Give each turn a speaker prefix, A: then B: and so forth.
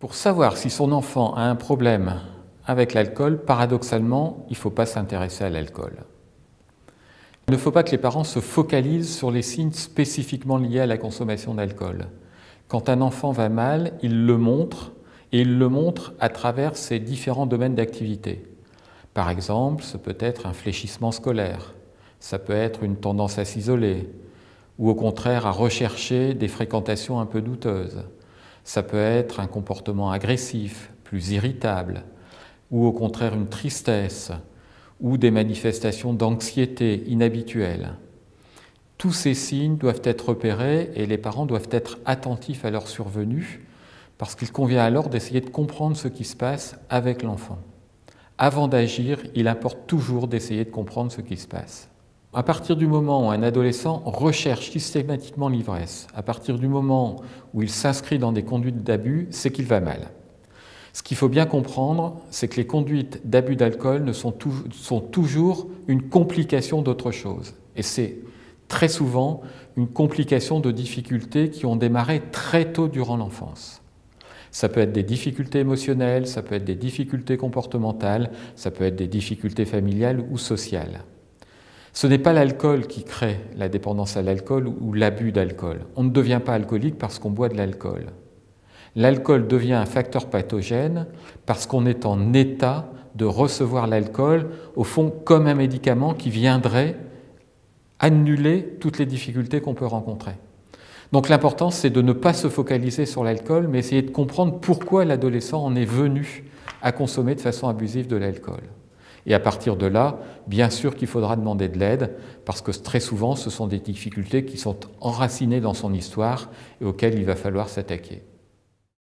A: Pour savoir si son enfant a un problème avec l'alcool, paradoxalement, il ne faut pas s'intéresser à l'alcool. Il ne faut pas que les parents se focalisent sur les signes spécifiquement liés à la consommation d'alcool. Quand un enfant va mal, il le montre, et il le montre à travers ses différents domaines d'activité. Par exemple, ce peut être un fléchissement scolaire, ça peut être une tendance à s'isoler, ou au contraire à rechercher des fréquentations un peu douteuses. Ça peut être un comportement agressif, plus irritable, ou au contraire une tristesse, ou des manifestations d'anxiété inhabituelles. Tous ces signes doivent être repérés et les parents doivent être attentifs à leur survenue parce qu'il convient alors d'essayer de comprendre ce qui se passe avec l'enfant. Avant d'agir, il importe toujours d'essayer de comprendre ce qui se passe. À partir du moment où un adolescent recherche systématiquement l'ivresse, à partir du moment où il s'inscrit dans des conduites d'abus, c'est qu'il va mal. Ce qu'il faut bien comprendre, c'est que les conduites d'abus d'alcool sont toujours une complication d'autre chose. Et c'est très souvent une complication de difficultés qui ont démarré très tôt durant l'enfance. Ça peut être des difficultés émotionnelles, ça peut être des difficultés comportementales, ça peut être des difficultés familiales ou sociales. Ce n'est pas l'alcool qui crée la dépendance à l'alcool ou l'abus d'alcool. On ne devient pas alcoolique parce qu'on boit de l'alcool. L'alcool devient un facteur pathogène parce qu'on est en état de recevoir l'alcool, au fond, comme un médicament qui viendrait annuler toutes les difficultés qu'on peut rencontrer. Donc l'important, c'est de ne pas se focaliser sur l'alcool, mais essayer de comprendre pourquoi l'adolescent en est venu à consommer de façon abusive de l'alcool. Et à partir de là, bien sûr qu'il faudra demander de l'aide, parce que très souvent, ce sont des difficultés qui sont enracinées dans son histoire et auxquelles il va falloir s'attaquer.